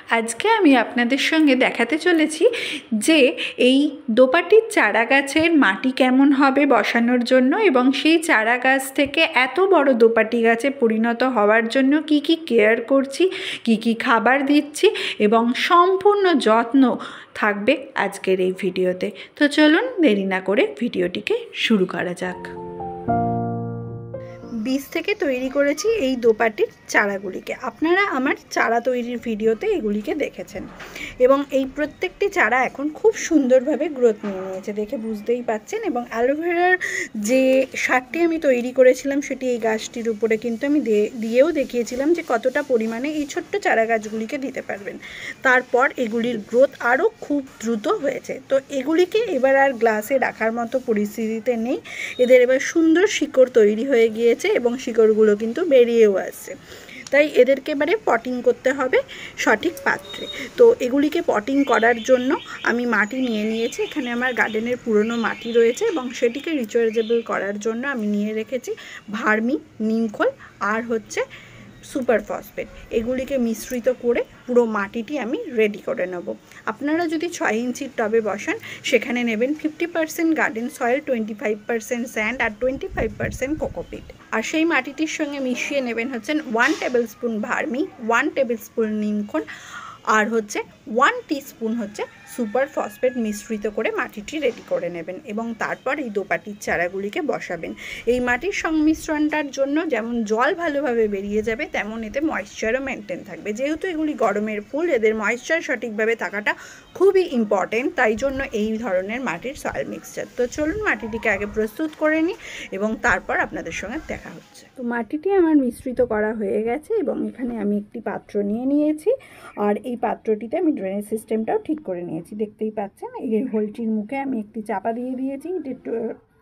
আজকে আমি আপনাদের সঙ্গে দেখাতে চলেছি যে এই দোপাটির চারা গাছের মাটি কেমন হবে বসানোর জন্য এবং সেই চারা গাছ থেকে এত বড় দোপাটি গাছে পরিণত হওয়ার জন্য কি কি কেয়ার করছি, কি কি খাবার দিচ্ছি এবং সম্পূর্ণ যত্ন থাকবে আজকের এই ভিডিওতে। তো চলুন দেরি না করে ভিডিওটিকে শুরু করা যাক। বীজ থেকে তৈরি করেছি এই দোপাটির চারাগুলিকে। আপনারা আমার চারা তৈরির ভিডিওতে এগুলিকে দেখেছেন এবং এই প্রত্যেকটি চারা এখন খুব সুন্দরভাবে গ্রোথ নিয়ে নিয়েছে, দেখে বুঝতেই পাচ্ছেন। এবং অ্যালোভেরার যে সারটি আমি তৈরি করেছিলাম সেটি এই গাছটির উপরে কিন্তু আমি দিয়েও দেখিয়েছিলাম যে কতটা পরিমাণে এই ছোট্ট চারা গাছগুলিকে দিতে পারবেন। তারপর এগুলির গ্রোথ আরও খুব দ্রুত হয়েছে। তো এগুলিকে এবার আর গ্লাসে রাখার মতো পরিস্থিতিতে নেই, এদের এবার সুন্দর শিকড় তৈরি হয়ে গিয়েছে এবং শিকড়গুলো কিন্তু বেরিয়েও আসছে। তাই এদেরকে এবারে পটিং করতে হবে সঠিক পাত্রে। তো এগুলিকে পটিং করার জন্য আমি মাটি নিয়ে নিয়েছি। এখানে আমার গার্ডেনের পুরনো মাটি রয়েছে এবং সেটিকে রিচার্জেবল করার জন্য আমি নিয়ে রেখেছি ভার্মি, নিমখোল আর হচ্ছে সুপার ফসফেট। এগুলিকে মিশ্রিত করে পুরো মাটিটি আমি রেডি করে নেব। আপনারা যদি 6 ইঞ্চির টবে বসান সেখানে নেবেন 50% গার্ডেন সয়েল, 25% স্যান্ড আর 25% কোকোপিট। আর সেই মাটিটির সঙ্গে মিশিয়ে নেবেন হচ্ছে 1 টেবিলস্পুন ভার্মি, 1 টেবিলস্পুন নিমখোল আর হচ্ছে 1 টিস্পুন হচ্ছে সুপার ফসফেট মিশ্রিত করে মাটিটি রেডি করে নেবেন এবং তারপর এই দোপাটির চারাগুলিকে বসাবেন। এই মাটির সংমিশ্রণটার জন্য যেমন জল ভালোভাবে বেরিয়ে যাবে তেমন এতে ময়েশ্চারও মেনটেন থাকবে। যেহেতু এগুলি গরমের ফুল, এদের ময়েশ্চার সঠিকভাবে থাকাটা খুবই ইম্পর্টেন্ট, তাই জন্য এই ধরনের মাটির সয়েল মিক্সচার। তো চলুন মাটিটিকে আগে প্রস্তুত করে নিই এবং তারপর আপনাদের সঙ্গে দেখা হচ্ছে। তো মাটিটি আমার মিশ্রিত করা হয়ে গেছে এবং এখানে আমি একটি পাত্র নিয়ে নিয়েছি আর এই পাত্রটিতে আমি ড্রেনেজ সিস্টেমটাও ঠিক করে নিয়েছি। দেখতেই পাচ্ছেন এই হোলটির মুখে আমি একটি চাপা দিয়ে দিয়েছি,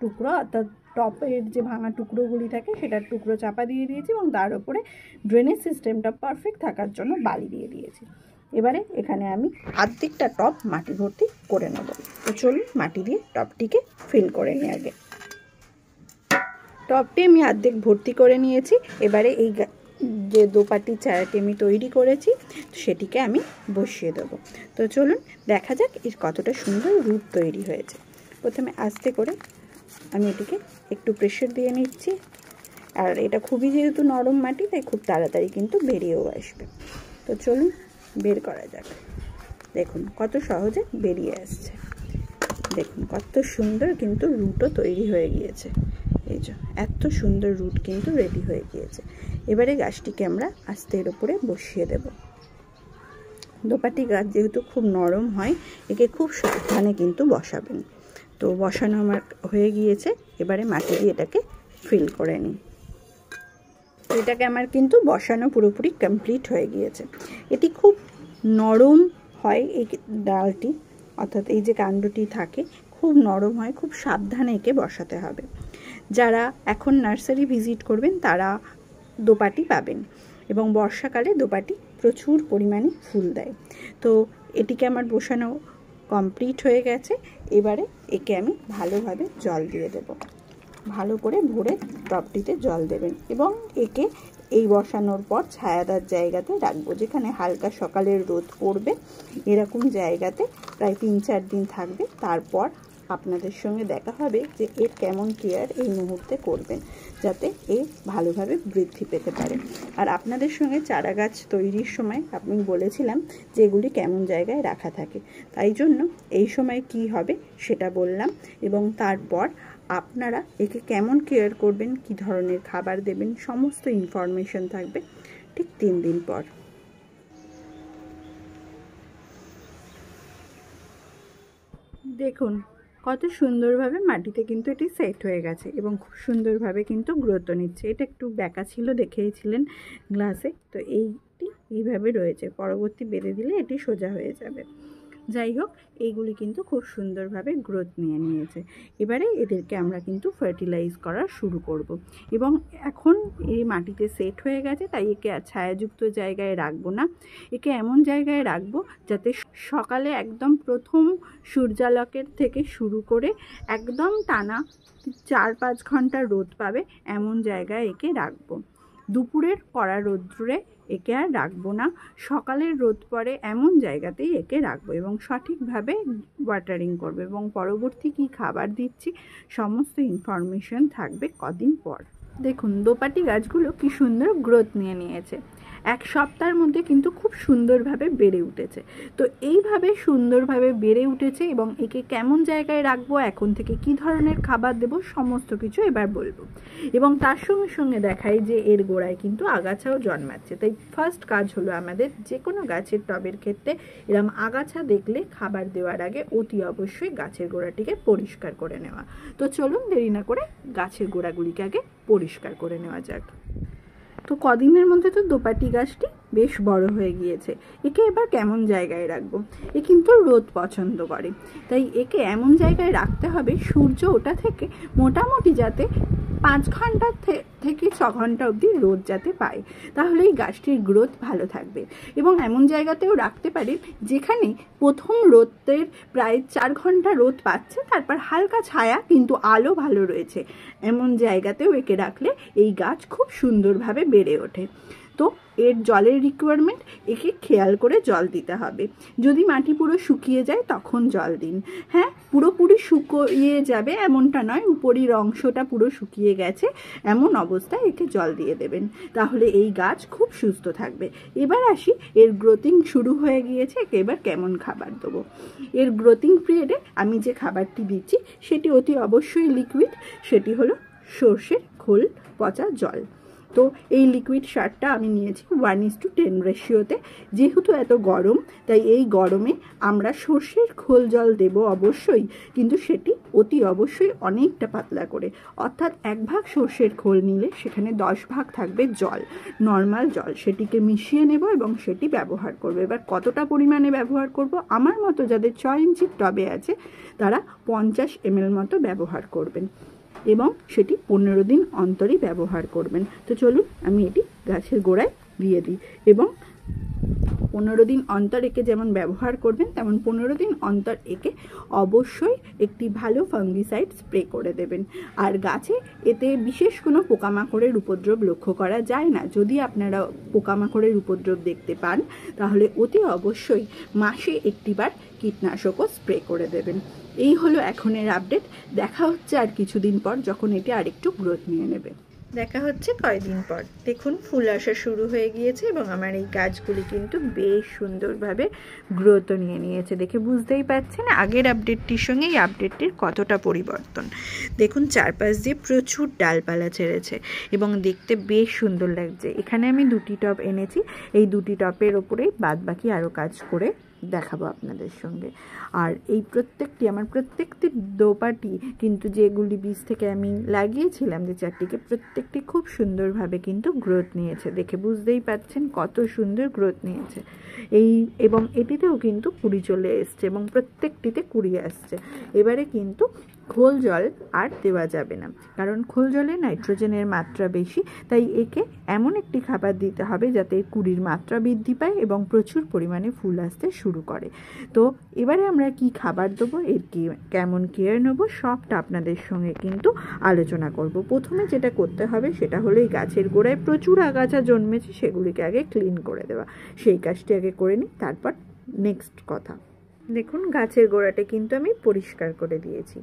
টুকরো অর্থাৎ টপের যে ভাঙা টুকরোগুলি থাকে সেটার টুকরো চাপা দিয়ে দিয়েছি এবং তার উপরে ড্রেনেজ সিস্টেমটা পারফেক্ট থাকার জন্য বালি দিয়ে দিয়েছি। এবারে এখানে আমি আর্ধেকটা টব মাটি ভর্তি করে নেব। তো চলুন মাটি দিয়ে টবটিকে ফিল করে নিই। আগে টবটি আমি অর্ধেক ভর্তি করে নিয়েছি। এবারে এই যে দোপাটির চারাটি আমি তৈরি করেছি সেটিকে আমি বসিয়ে দেবো। তো চলুন দেখা যাক এর কতটা সুন্দর রুট তৈরি হয়েছে। প্রথমে আস্তে করে আমি এটিকে একটু প্রেশার দিয়ে নিচ্ছি, আর এটা খুবই যেহেতু নরম মাটি তাই খুব তাড়াতাড়ি কিন্তু বেরিয়েও আসবে। তো চলুন বের করা যাক। দেখুন কত সহজে বেরিয়ে আসছে, দেখুন কত সুন্দর কিন্তু রুটও তৈরি হয়ে গিয়েছে। এই যে এত সুন্দর রুট কিন্তু রেডি হয়ে গিয়েছে। এবারে গাছটিকে আমরা আস্তে এর উপরে বসিয়ে দেব। দোপাটি গাছ যেহেতু খুব নরম হয় একে খুব সাবধানে কিন্তু বসাবেন। তো বসানো আমার হয়ে গিয়েছে, এবারে মাটি দিয়ে এটাকে ফিল করে নিই। এটাকে আমার কিন্তু বসানো পুরোপুরি কমপ্লিট হয়ে গিয়েছে। এটি খুব নরম হয়, এই ডালটি অর্থাৎ এই যে কাণ্ডটি থাকে খুব নরম হয়, খুব সাবধানে একে বসাতে হবে। যারা এখন নার্সারি ভিজিট করবেন তারা দোপাটি পাবেন এবং বর্ষাকালে দোপাটি প্রচুর পরিমাণে ফুল দেয়। তো এটিকে আমার বসানো কমপ্লিট হয়ে গেছে। এবারে একে আমি ভালোভাবে জল দিয়ে দেব। ভালো করে ভরে টবটিতে জল দেবেন এবং একে এই বসানোর পর ছায়াদার জায়গাতে রাখবো, যেখানে হালকা সকালের রোদ পড়বে এরকম জায়গাতে প্রায় 3-4 দিন থাকবে। তারপর আপনাদের সঙ্গে দেখা হবে যে এর কেমন কেয়ার এই মুহূর্তে করবেন যাতে এ ভালোভাবে বৃদ্ধি পেতে পারে। আর আপনাদের সঙ্গে চারা গাছ তৈরির সময় আমি বলেছিলাম যে এগুলি কেমন জায়গায় রাখা থাকে, তাই জন্য এই সময় কি হবে সেটা বললাম এবং তারপর আপনারা একে কেমন কেয়ার করবেন, কি ধরনের খাবার দেবেন সমস্ত ইনফরমেশন থাকবে ঠিক 3 দিন পর। দেখুন কত সুন্দরভাবে মাটিতে কিন্তু এটি সেট হয়ে গেছে এবং খুব সুন্দরভাবে কিন্তু গ্রোথ নিচ্ছে। এটা একটু ব্যাকা ছিল দেখেইছিলেন গ্লাসে, তো এইটি এইভাবে রয়েছে, পরবর্তী বেঁধে দিলে এটি সোজা হয়ে যাবে। যাই হোক এইগুলি কিন্তু খুব সুন্দরভাবে গ্রোথ নিয়ে নিয়েছে। এবারে এদেরকে আমরা কিন্তু ফার্টিলাইজ করা শুরু করব এবং এখন এই মাটিতে সেট হয়ে গেছে তাই একে আর ছায়াযুক্ত জায়গায় রাখবো না, একে এমন জায়গায় রাখবো যাতে সকালে একদম প্রথম সূর্যালোকের থেকে শুরু করে একদম টানা 4-5 ঘন্টা রোদ পাবে এমন জায়গায় একে রাখবো। দুপুরের কড়া রোদ্রে একে আর রাখবো না, সকালের রোদ পড়ে এমন জায়গাতেই একে রাখবো এবং সঠিকভাবে ওয়াটারিং করবো এবং পরবর্তী কি খাবার দিচ্ছি সমস্ত ইনফরমেশন থাকবে কদিন পর। দেখুন দোপাটি গাছগুলো কি সুন্দর গ্রোথ নিয়ে নিয়েছে, এক সপ্তাহের মধ্যে কিন্তু খুব সুন্দরভাবে বেড়ে উঠেছে। তো এইভাবে সুন্দরভাবে বেড়ে উঠেছে এবং একে কেমন জায়গায় রাখবো, এখন থেকে কি ধরনের খাবার দেব সমস্ত কিছু এবার বলবো। এবং তার সঙ্গে সঙ্গে দেখাই যে এর গোড়ায় কিন্তু আগাছাও জন্মাচ্ছে। তাই ফার্স্ট কাজ হলো আমাদের যে কোনো গাছের টবের ক্ষেত্রে এরম আগাছা দেখলে খাবার দেওয়ার আগে অতি অবশ্যই গাছের গোড়াটিকে পরিষ্কার করে নেওয়া। তো চলুন দেরি না করে গাছের গোড়াগুলিকে আগে পরিষ্কার করে নেওয়া যাক। তো কদিনের মধ্যে তো দোপাটি গাছটি বেশ বড় হয়ে গিয়েছে, একে এবার কেমন জায়গায় রাখবো। এ কিন্তু রোদ পছন্দ করে, তাই একে এমন জায়গায় রাখতে হবে সূর্য ওটা থেকে মোটামুটি যাতে 5 ঘন্টা থেকে 6 ঘন্টা অবধি রোদ যাতে পায়, তাহলে এই গাছটির গ্রোথ ভালো থাকবে। এবং এমন জায়গাতেও রাখতে পারি যেখানে প্রথম রোদের প্রায় 4 ঘন্টা রোদ পাচ্ছে, তারপর হালকা ছায়া কিন্তু আলো ভালো রয়েছে, এমন জায়গাতেও একে রাখলে এই গাছ খুব সুন্দরভাবে বেড়ে ওঠে। তো এর জলের রিকোয়ারমেন্ট একে খেয়াল করে জল দিতে হবে। যদি মাটি পুরো শুকিয়ে যায় তখন জল দিন। হ্যাঁ, পুরোপুরি শুকিয়ে যাবে এমনটা নয়, উপরের অংশটা পুরো শুকিয়ে গেছে এমন অবস্থায় একে জল দিয়ে দেবেন, তাহলে এই গাছ খুব সুস্থ থাকবে। এবার আসি এর গ্রোথিং শুরু হয়ে গিয়েছে, একে এবার কেমন খাবার দেবো। এর গ্রোথিং পিরিয়ডে আমি যে খাবারটি দিচ্ছি সেটি অতি অবশ্যই লিকুইড, সেটি হলো সর্ষের খোল পচা জল। তো এই লিকুইড সারটা আমি নিয়েছি 1:10 রেশিওতে। যেহেতু এত গরম তাই এই গরমে আমরা সর্ষের খোল জল দেব অবশ্যই, কিন্তু সেটি অতি অবশ্যই অনেকটা পাতলা করে, অর্থাৎ 1 ভাগ সর্ষের খোল নিলে সেখানে 10 ভাগ থাকবে জল, নর্মাল জল, সেটিকে মিশিয়ে নেব এবং সেটি ব্যবহার করব। এবার কতটা পরিমাণে ব্যবহার করব, আমার মতো যাদের 6 ইঞ্চির টবে আছে তারা 50 ml মতো ব্যবহার করবেন এবং সেটি 15 দিন অন্তরই ব্যবহার করবেন। তো চলুন আমি এটি গাছের গোড়ায় দিয়ে দিই এবং 15 দিন অন্তর একে যেমন ব্যবহার করবেন তেমন 15 দিন অন্তর একে অবশ্যই একটি ভালো ফাঙ্গিসাইড স্প্রে করে দেবেন। আর গাছে এতে বিশেষ কোনো পোকামাকড়ের উপদ্রব লক্ষ্য করা যায় না। যদি আপনারা পোকামাকড়ের উপদ্রব দেখতে পান তাহলে অতি অবশ্যই মাসে একটিবার কীটনাশকও স্প্রে করে দেবেন। এই হলো এখনের আপডেট। দেখা হচ্ছে আর কিছুদিন পর যখন এটি আরেকটু গ্রোথ নিয়ে নেবে। দেখা হচ্ছে কয়েকদিন পর। দেখুন ফুল আসা শুরু হয়ে গিয়েছে এবং আমার এই গাছগুলি কিন্তু বেশ সুন্দরভাবে গ্রোথও নিয়ে নিয়েছে। দেখে বুঝতেই পারছেন আগের আপডেটটির সঙ্গে এই আপডেটটির কতটা পরিবর্তন। দেখুন চারপাশ দিয়ে প্রচুর ডালপালা ছেড়েছে এবং দেখতে বেশ সুন্দর লাগছে। এখানে আমি 2টি টব এনেছি, এই 2টি টবের ওপরেই বাদবাকি আরও কাজ করে দেখাবো আপনাদের সঙ্গে। আর এই আমার প্রত্যেকটি দোপাটি কিন্তু যেগুলি বীজ থেকে আমি লাগিয়েছিলাম যে 4টিকে, প্রত্যেকটি খুব সুন্দরভাবে কিন্তু গ্রোথ নিয়েছে। দেখে বুঝতেই পাচ্ছেন কত সুন্দর গ্রোথ নিয়েছে। এবং এটিতেও কিন্তু কুড়ি চলে এসছে এবং প্রত্যেকটিতে কুড়ি আসছে। এবারে কিন্তু খোল জল আর দেওয়া যাবে না, কারণ খোল জলে নাইট্রোজেনের মাত্রা বেশি, তাই একে এমন একটি খাবার দিতে হবে যাতে কুড়ির মাত্রা বৃদ্ধি পায় এবং প্রচুর পরিমাণে ফুল আসতে শুরু করে। তো এবারে আমরা কি খাবার দেবো, এর কেমন কেয়ার নেব সবটা আপনাদের সঙ্গে কিন্তু আলোচনা করব। প্রথমে যেটা করতে হবে সেটা হলো এই গাছের গোড়ায় প্রচুর আগাছা জন্মেছে সেগুলিকে আগে ক্লিন করে দেওয়া। সেই কাজটি আগে করে নিই, তারপর নেক্সট কথা। দেখুন গাছের গোড়াটা কিন্তু আমি পরিষ্কার করে দিয়েছি।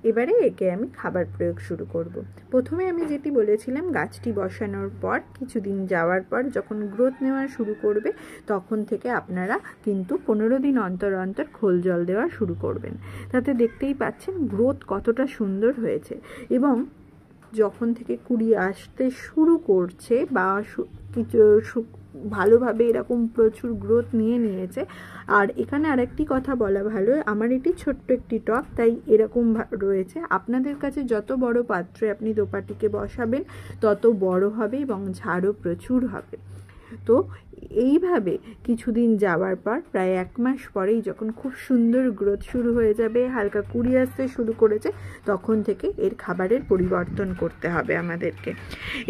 এবারে একে আমি খাবার প্রয়োগ শুরু করব। প্রথমে আমি যেটি বলেছিলাম, গাছটি বসানোর পর কিছুদিন যাওয়ার পর যখন গ্রোথ নেওয়া শুরু করবে তখন থেকে আপনারা কিন্তু 15 দিন অন্তর অন্তর খোল জল দেওয়া শুরু করবেন। তাতে দেখতেই পাচ্ছেন গ্রোথ কতটা সুন্দর হয়েছে এবং যখন থেকে কুড়ি আসতে শুরু করছে বা কিছু ভালোভাবে এরকম প্রচুর গ্রোথ নিয়ে নিয়েছে। আর এখানে আরেকটি কথা বলা ভালো, আমার এটি ছোট্ট একটি টব তাই এরকম রয়েছে। আপনাদের কাছে যত বড় পাত্রে আপনি দোপাটিকে বসাবেন তত বড় হবে এবং ঝাড়ও প্রচুর হবে। তো এইভাবে কিছুদিন যাওয়ার পর প্রায় 1 মাস পরেই যখন খুব সুন্দর গ্রোথ শুরু হয়ে যাবে, হালকা কুড়ি আসতে শুরু করেছে, তখন থেকে এর খাবারের পরিবর্তন করতে হবে আমাদেরকে।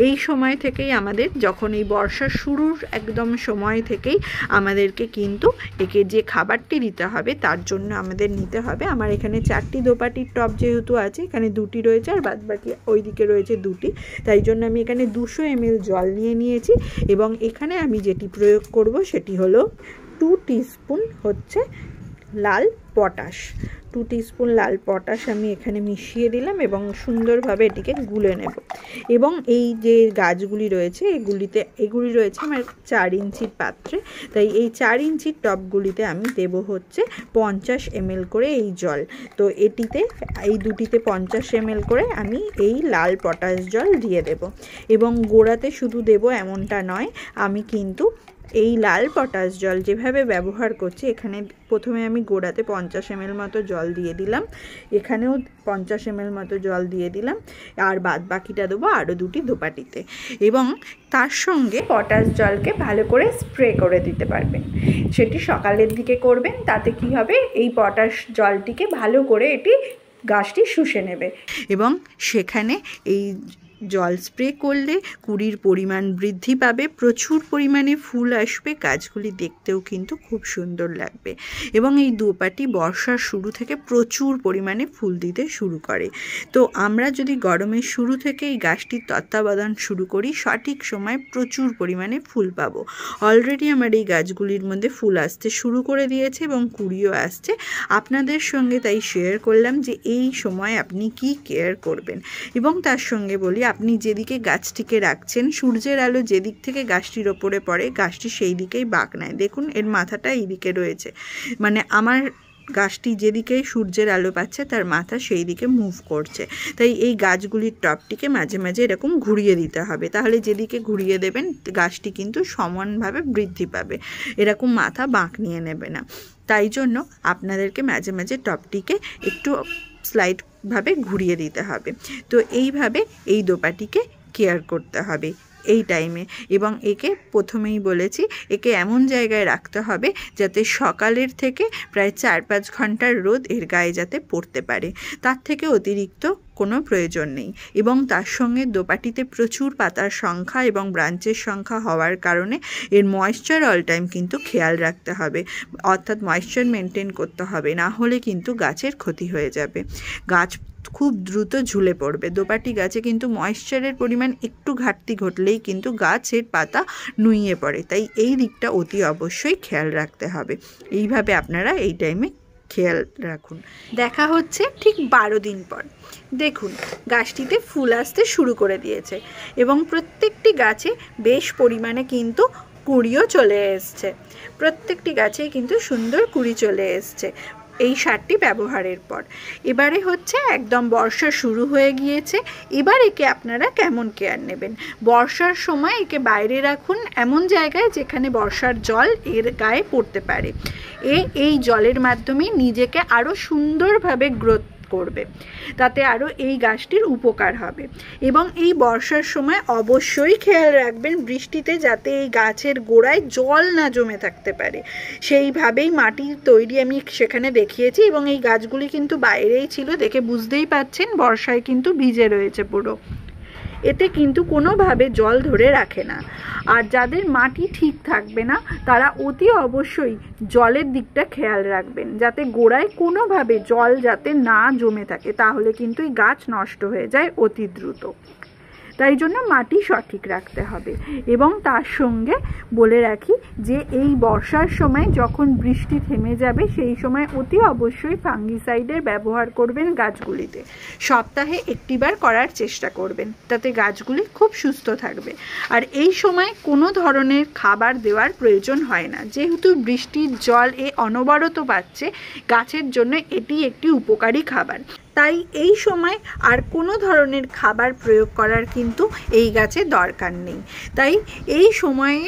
এই সময় থেকেই আমাদের, যখন এই বর্ষা শুরুর একদম সময় থেকেই আমাদেরকে কিন্তু একে যে খাবারটি দিতে হবে তার জন্য আমাদের নিতে হবে, আমার এখানে 4টি দোপাটির টব যেহেতু আছে, এখানে 2টি রয়েছে আর বাদবাকি ওইদিকে রয়েছে 2টি, তাই জন্য আমি এখানে 200 ml জল নিয়ে নিয়েছি। এবং এখানে আমি যেটি প্রয়োগ করব সেটি হলো 2 টিস্পুন হচ্ছে লাল পটাশ। 2 টিস্পুন লাল পটাশ আমি এখানে মিশিয়ে দিলাম এবং সুন্দরভাবে এটিকে গুলে নেব। এবং এই যে গাছগুলি রয়েছে এগুলি রয়েছে আমার 4 ইঞ্চির পাত্রে, তাই এই 4 ইঞ্চির টবগুলিতে আমি দেব হচ্ছে 50 ml করে এই জল। তো এটিতে, এই দুটিতে 50 ml করে আমি এই লাল পটাশ জল দিয়ে দেব। এবং গোড়াতে শুধু দেব এমনটা নয়, আমি কিন্তু এই লাল পটাশ জল যেভাবে ব্যবহার করছি, এখানে প্রথমে আমি গোড়াতে 50 ml মতো জল দিয়ে দিলাম, এখানেও 50 ml মতো জল দিয়ে দিলাম, আর বাদ বাকিটা দেবো আরও 2টি দোপাটিতে। এবং তার সঙ্গে পটাশ জলকে ভালো করে স্প্রে করে দিতে পারবেন, সেটি সকালের দিকে করবেন। তাতে কি হবে, এই পটাশ জলটিকে ভালো করে এটি গাছটি শুষে নেবে এবং সেখানে এই জল স্প্রে করলে কুড়ির পরিমাণ বৃদ্ধি পাবে, প্রচুর পরিমাণে ফুল আসবে, গাছগুলি দেখতেও কিন্তু খুব সুন্দর লাগবে। এবং এই দোপাটি বর্ষার শুরু থেকে প্রচুর পরিমাণে ফুল দিতে শুরু করে। তো আমরা যদি গরমের শুরু থেকে এই গাছটির তত্ত্বাবধান শুরু করি, সঠিক সময় প্রচুর পরিমাণে ফুল পাবো। অলরেডি আমার এই গাছগুলির মধ্যে ফুল আসতে শুরু করে দিয়েছে এবং কুড়িও আসছে। আপনাদের সঙ্গে তাই শেয়ার করলাম যে এই সময় আপনি কি কেয়ার করবেন। এবং তার সঙ্গে বলি, আপনি যেদিকে গাছটিকে রাখছেন, সূর্যের আলো যেদিক থেকে গাছটির ওপরে পড়ে, গাছটি সেই দিকেই বাঁক নেয়। দেখুন এর মাথাটা এই দিকে রয়েছে, মানে আমার গাছটি যেদিকে সূর্যের আলো পাচ্ছে তার মাথা সেই দিকে মুভ করছে। তাই এই গাছগুলির টবটিকে মাঝে মাঝে এরকম ঘুরিয়ে দিতে হবে, তাহলে যেদিকে ঘুরিয়ে দেবেন গাছটি কিন্তু সমানভাবে বৃদ্ধি পাবে, এরকম মাথা বাঁক নিয়ে নেবে না। তাই জন্য আপনাদেরকে মাঝে মাঝে টবটিকে একটু স্লাইডভাবে ঘুরিয়ে দিতে হবে। তো এইভাবে এই দোপাটিকে কেয়ার করতে হবে এই টাইমে। এবং একে প্রথমেই বলেছি, একে এমন জায়গায় রাখতে হবে যাতে সকালের থেকে প্রায় 4-5 ঘন্টার রোদ এর গায়ে যাতে পড়তে পারে, তার থেকে অতিরিক্ত কোনো প্রয়োজন নেই। এবং তার সঙ্গে দোপাটিতে প্রচুর পাতার সংখ্যা এবং ব্রাঞ্চের সংখ্যা হওয়ার কারণে এর ময়েশ্চার অল টাইম কিন্তু খেয়াল রাখতে হবে, অর্থাৎ ময়েশ্চার মেনটেন করতে হবে, না হলে কিন্তু গাছের ক্ষতি হয়ে যাবে, গাছ খুব দ্রুত ঝুলে পড়বে। দোপাটি গাছে কিন্তু ময়েশ্চারের পরিমাণ একটু ঘাটতি ঘটলেই কিন্তু গাছের পাতা নুইয়ে পড়ে, তাই এই দিকটা অতি অবশ্যই খেয়াল রাখতে হবে। এইভাবে আপনারা এই টাইমে খেয়াল রাখুন। দেখা হচ্ছে ঠিক 12 দিন পর। দেখুন গাছটিতে ফুল আসতে শুরু করে দিয়েছে এবং প্রত্যেকটি গাছে বেশ পরিমাণে কিন্তু কুড়িও চলে এসছে, প্রত্যেকটি গাছেই কিন্তু সুন্দর কুড়ি চলে এসছে এই সারটি ব্যবহারের পর। এবারে হচ্ছে একদম বর্ষা শুরু হয়ে গিয়েছে, এবার একে আপনারা কেমন কেয়ার নেবেন। বর্ষার সময় একে বাইরে রাখুন এমন জায়গায় যেখানে বর্ষার জল এর গায়ে পড়তে পারে, এই জলের মাধ্যমে নিজেকে আরও সুন্দরভাবে গ্রোথ করবে, তাতে আরও এই গাছটির উপকার হবে। এবং এই বর্ষার সময় অবশ্যই খেয়াল রাখবেন বৃষ্টিতে যাতে এই গাছের গোড়ায় জল না জমে থাকতে পারে, সেইভাবেই মাটির তৈরি আমি সেখানে দেখিয়েছি। এবং এই গাছগুলি কিন্তু বাইরেই ছিল, দেখে বুঝতেই পাচ্ছেন বর্ষায় কিন্তু ভিজে রয়েছে পুরো, এতে কিন্তু কোনোভাবে জল ধরে রাখে না। আর যাদের মাটি ঠিক থাকবে না তারা অতি অবশ্যই জলের দিকটা খেয়াল রাখবেন, যাতে গোড়ায় কোনোভাবে জল যাতে না জমে থাকে, তাহলে কিন্তু এই গাছ নষ্ট হয়ে যায় অতি দ্রুত। তাই জন্য মাটি সঠিক রাখতে হবে। এবং তার সঙ্গে বলে রাখি যে এই বর্ষার সময় যখন বৃষ্টি থেমে যাবে সেই সময় অতি অবশ্যই ফাঙ্গিসাইডের ব্যবহার করবেন গাছগুলিতে, সপ্তাহে একটিবার করার চেষ্টা করবেন, তাতে গাছগুলি খুব সুস্থ থাকবে। আর এই সময় কোনো ধরনের খাবার দেওয়ার প্রয়োজন হয় না, যেহেতু বৃষ্টির জল অনবরত পাচ্ছে, গাছের জন্য এটি একটি উপকারী খাবার। তাই এই সময় আর কোনো ধরনের খাবার প্রয়োগ করার কিন্তু এই গাছে দরকার নেই। তাই এই সময়ে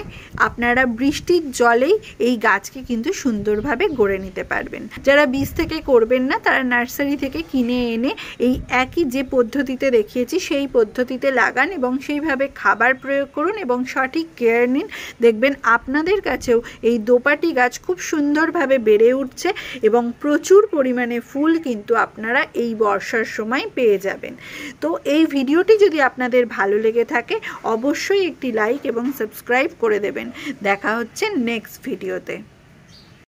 আপনারা বৃষ্টির জলেই এই গাছকে কিন্তু সুন্দরভাবে গড়ে নিতে পারবেন। যারা বীজ থেকে করবেন না তারা নার্সারি থেকে কিনে এনে এই একই যে পদ্ধতিতে দেখিয়েছি সেই পদ্ধতিতে লাগান এবং সেইভাবে খাবার প্রয়োগ করুন এবং সঠিক কেয়ার নিন। দেখবেন আপনাদের কাছেও এই দোপাটি গাছ খুব সুন্দরভাবে বেড়ে উঠছে এবং প্রচুর পরিমাণে ফুল কিন্তু আপনারা এই বর্ষার সময় পেয়ে যাবেন। তো এই ভিডিওটি যদি আপনাদের ভালো লেগে থাকে অবশ্যই একটি লাইক এবং সাবস্ক্রাইব করে দেবেন। দেখা হচ্ছে নেক্সট ভিডিওতে।